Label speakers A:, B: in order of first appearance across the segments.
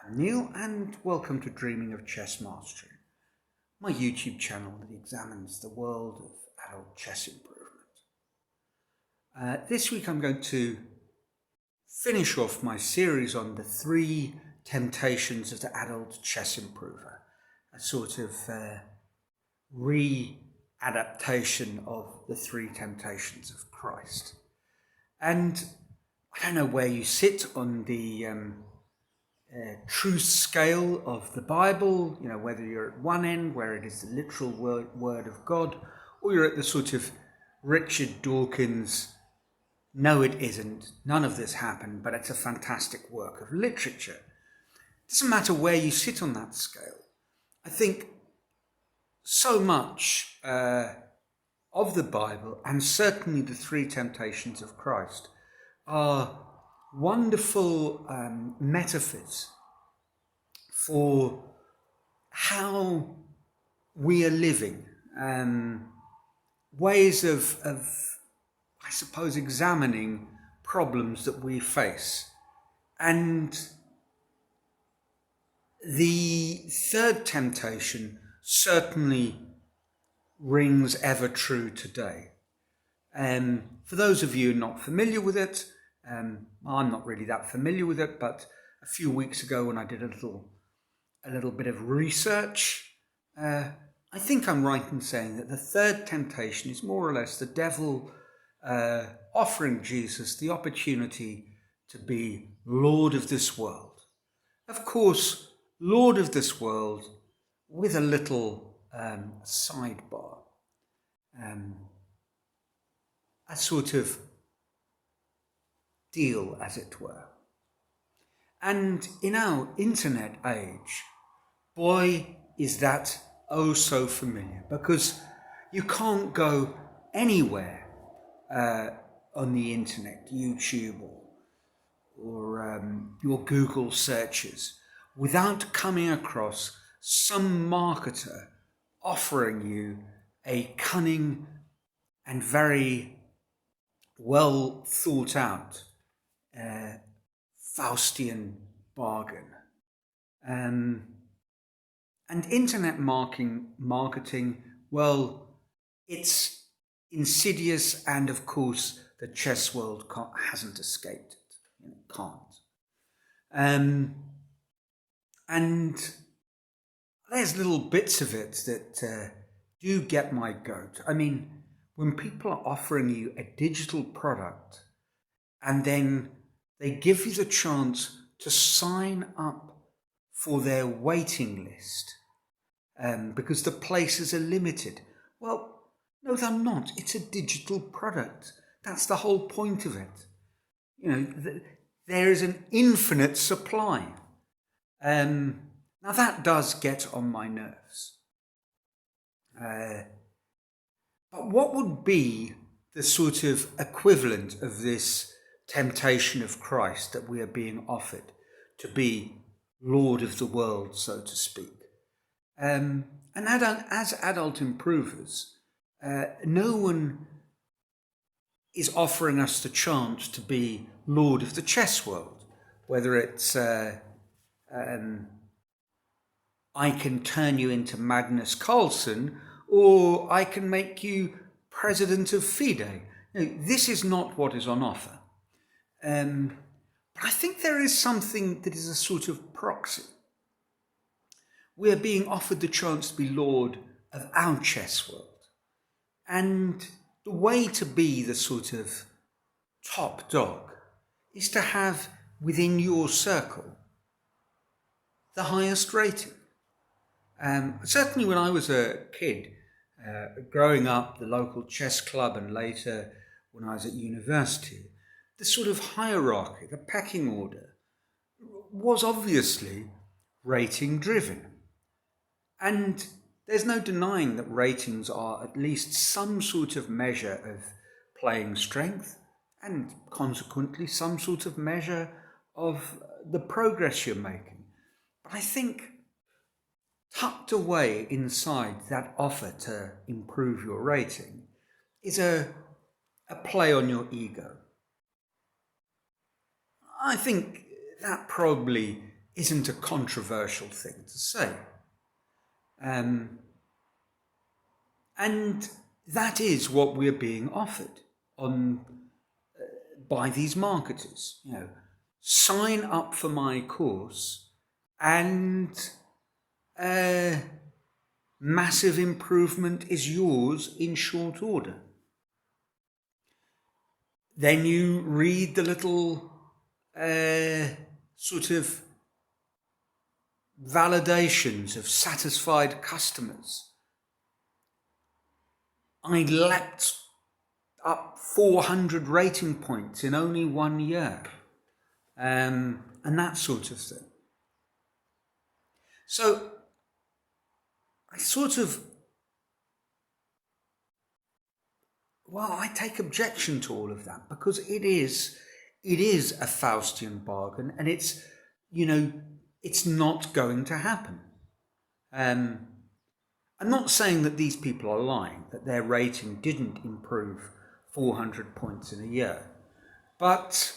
A: I'm Neil, and welcome to Dreaming of Chess Mastery, my YouTube channel that examines the world of adult chess improvement. This week I'm going to finish off my series on the 3 temptations of the adult chess improver, a sort of re-adaptation of the 3 temptations of Christ. And I don't know where you sit on the truth scale of the Bible, whether you're at one end where it is the literal word of God, or you're at the sort of Richard Dawkins, no it isn't, none of this happened, but it's a fantastic work of literature. It doesn't matter where you sit on that scale. I think so much of the Bible, and certainly the 3 temptations of Christ, are wonderful metaphors for how we are living, ways of, I suppose, examining problems that we face. And the 3rd temptation certainly rings ever true today. For those of you not familiar with it, I'm not really that familiar with it, but a few weeks ago when I did a little bit of research, I think I'm right in saying that the 3rd temptation is more or less the devil offering Jesus the opportunity to be Lord of this world. Of course, Lord of this world with a little sidebar, a sort of deal, as it were. And in our internet age, boy, is that oh so familiar, because you can't go anywhere on the internet, YouTube or your Google searches, without coming across some marketer offering you a cunning and very well thought out Faustian bargain. And internet marketing, well, it's insidious, and of course the chess world hasn't escaped it. It can't. And there's little bits of it that do get my goat. I mean, when people are offering you a digital product and then they give you the chance to sign up for their waiting list because the places are limited. Well, no, they're not. It's a digital product. That's the whole point of it. There is an infinite supply. Now that does get on my nerves. But what would be the sort of equivalent of this temptation of Christ that we are being offered to be Lord of the world, so to speak? And as adult improvers, no one is offering us the chance to be Lord of the chess world, whether it's I can turn you into Magnus Carlsen, or I can make you president of FIDE. No, this is not what is on offer. But I think there is something that is a sort of proxy. We are being offered the chance to be Lord of our chess world. And the way to be the sort of top dog is to have within your circle the highest rating. Certainly when I was a kid, growing up, the local chess club, and later when I was at university, the sort of hierarchy, the pecking order, was obviously rating driven. And there's no denying that ratings are at least some sort of measure of playing strength, and consequently some sort of measure of the progress you're making. But I think tucked away inside that offer to improve your rating is a play on your ego. I think that probably isn't a controversial thing to say. And that is what we're being offered by these marketers. Sign up for my course and massive improvement is yours in short order. Then you read the little sort of validations of satisfied customers. I leapt up 400 rating points in only 1 year, and that sort of thing. So I I take objection to all of that, because it is a Faustian bargain, and it's not going to happen. I'm not saying that these people are lying, that their rating didn't improve 400 points in a year. But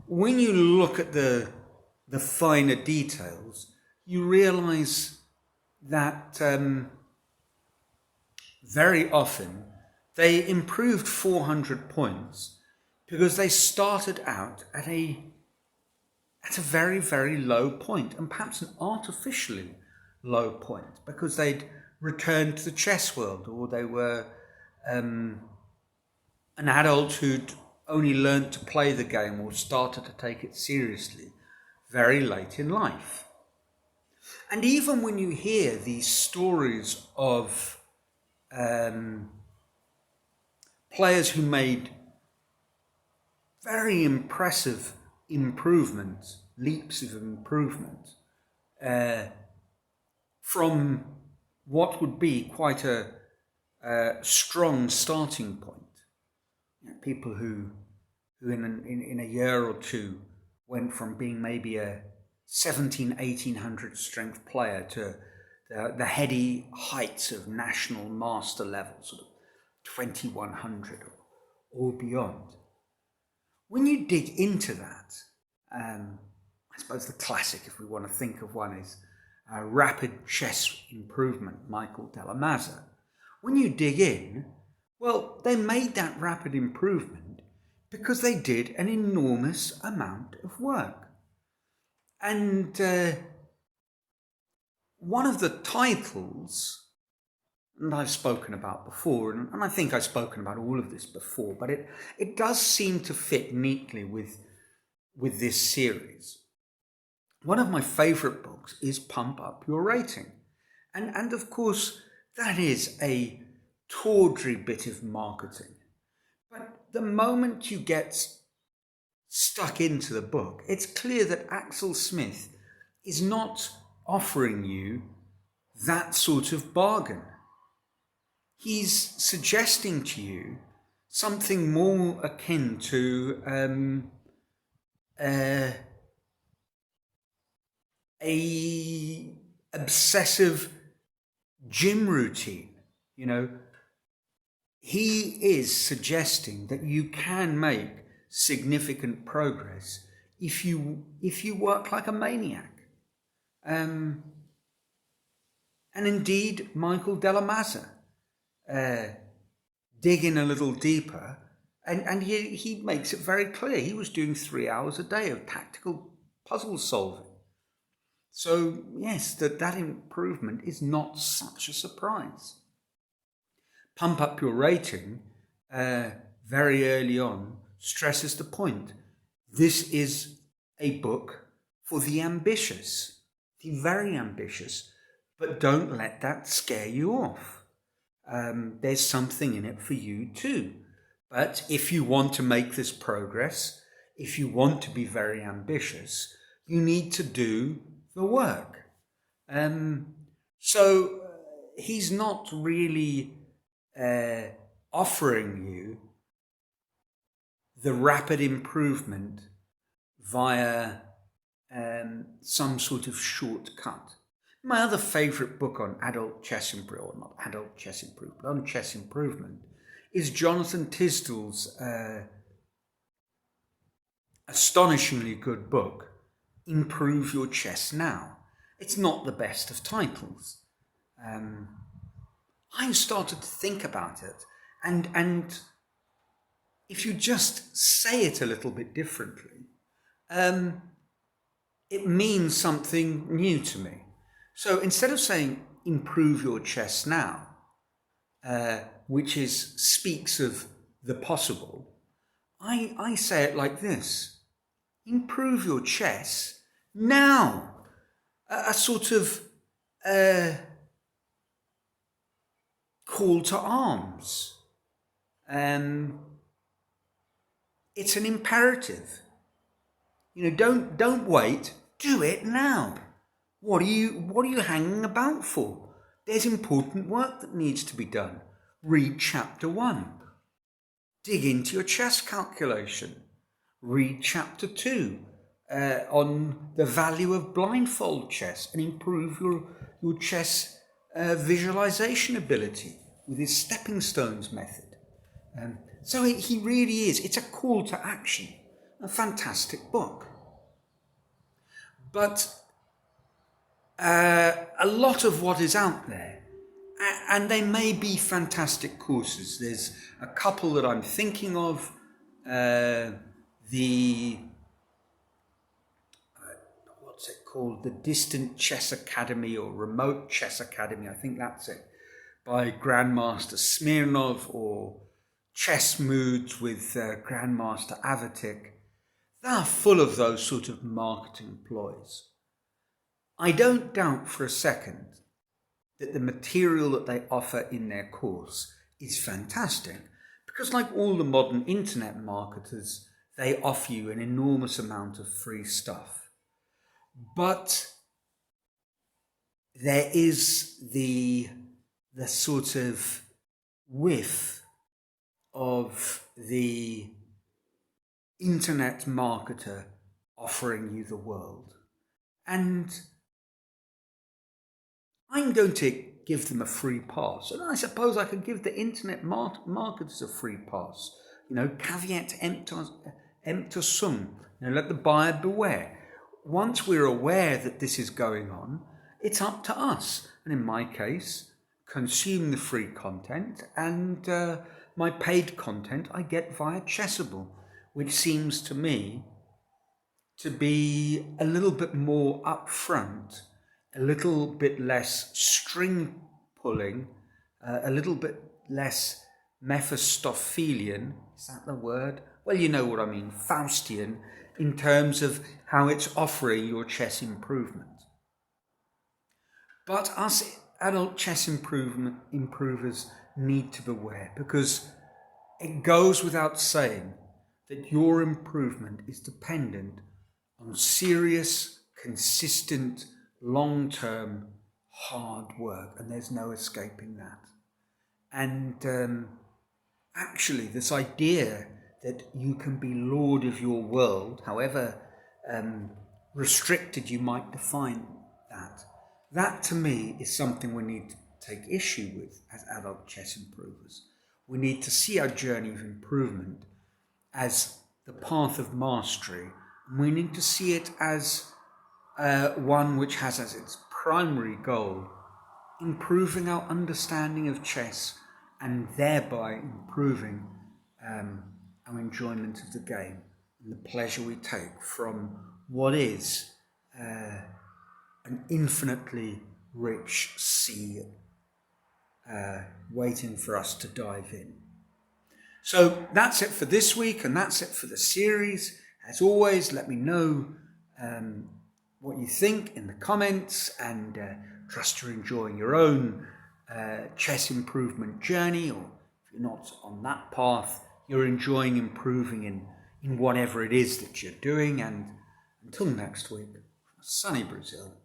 A: when you look at the finer details, you realise that very often they improved 400 points because they started out at a very, very low point, and perhaps an artificially low point, because they'd returned to the chess world, or they were an adult who'd only learnt to play the game or started to take it seriously very late in life. And even when you hear these stories of players who made very impressive improvements, leaps of improvement, from what would be quite a strong starting point. People who in a year or two went from being maybe a 1800 strength player to the heady heights of national master level, sort of 2100 or beyond. When you dig into that, I suppose the classic, if we want to think of one, is Rapid Chess Improvement, Michael Della Mazza. When you dig in, well, they made that rapid improvement because they did an enormous amount of work. And one of the titles, and I've spoken about before, and I think I've spoken about all of this before, but it does seem to fit neatly with this series. One of my favourite books is Pump Up Your Rating. And of course, that is a tawdry bit of marketing. But the moment you get stuck into the book, it's clear that Axel Smith is not offering you that sort of bargain. He's suggesting to you something more akin to a obsessive gym routine. He is suggesting that you can make significant progress if you work like a maniac. And indeed, Michael Della Mazza, dig in a little deeper, and he makes it very clear. He was doing 3 hours a day of tactical puzzle solving. So yes, that improvement is not such a surprise. Pump Up Your Rating, very early on, stresses the point. This is a book for the ambitious, the very ambitious, but don't let that scare you off. There's something in it for you too. But if you want to make this progress, if you want to be very ambitious, you need to do the work. So he's not really offering you the rapid improvement via some sort of shortcut. My other favourite book on adult chess improvement, or not adult chess improvement, on chess improvement, is Jonathan Tisdall's astonishingly good book, improve your chess now. It's not the best of titles. I started to think about it, and if you just say it a little bit differently, it means something new to me. So instead of saying improve your chess now, which speaks of the possible, I say it like this: improve your chess now. A sort of call to arms. It's an imperative. Don't wait. Do it now. What are you hanging about for? There's important work that needs to be done. Read chapter 1. Dig into your chess calculation. Read chapter 2 on the value of blindfold chess and improve your chess visualization ability with his stepping stones method. So he really is. It's a call to action. A fantastic book. But a lot of what is out there, and they may be fantastic courses. There's a couple that I'm thinking of. What's it called? The Distant Chess Academy or Remote Chess Academy, I think that's it, by Grandmaster Smirnov, or Chess Moods with Grandmaster Avatic. They're full of those sort of marketing ploys. I don't doubt for a second that the material that they offer in their course is fantastic, because like all the modern internet marketers, they offer you an enormous amount of free stuff. But there is the sort of whiff of the internet marketer offering you the world. And I'm going to give them a free pass. And I suppose I could give the internet marketers a free pass. Caveat emptor sum. Let the buyer beware. Once we're aware that this is going on, it's up to us. And in my case, consume the free content, and my paid content I get via Chessable, which seems to me to be a little bit more upfront, a little bit less string pulling, a little bit less Mephistophelian, is that the word? Well, you know what I mean, Faustian, in terms of how it's offering your chess improvement. But us adult chess improvers need to beware, because it goes without saying that your improvement is dependent on serious, consistent, long-term, hard work, and there's no escaping that. And actually, this idea that you can be lord of your world, however restricted you might define that to me is something we need to take issue with as adult chess improvers. We need to see our journey of improvement as the path of mastery, and we need to see it as one which has as its primary goal improving our understanding of chess, and thereby improving our enjoyment of the game and the pleasure we take from what is an infinitely rich sea waiting for us to dive in. So that's it for this week, and that's it for the series. As always, let me know what you think in the comments, and trust you're enjoying your own chess improvement journey, or if you're not on that path, you're enjoying improving in whatever it is that you're doing. And until next week, sunny Brazil.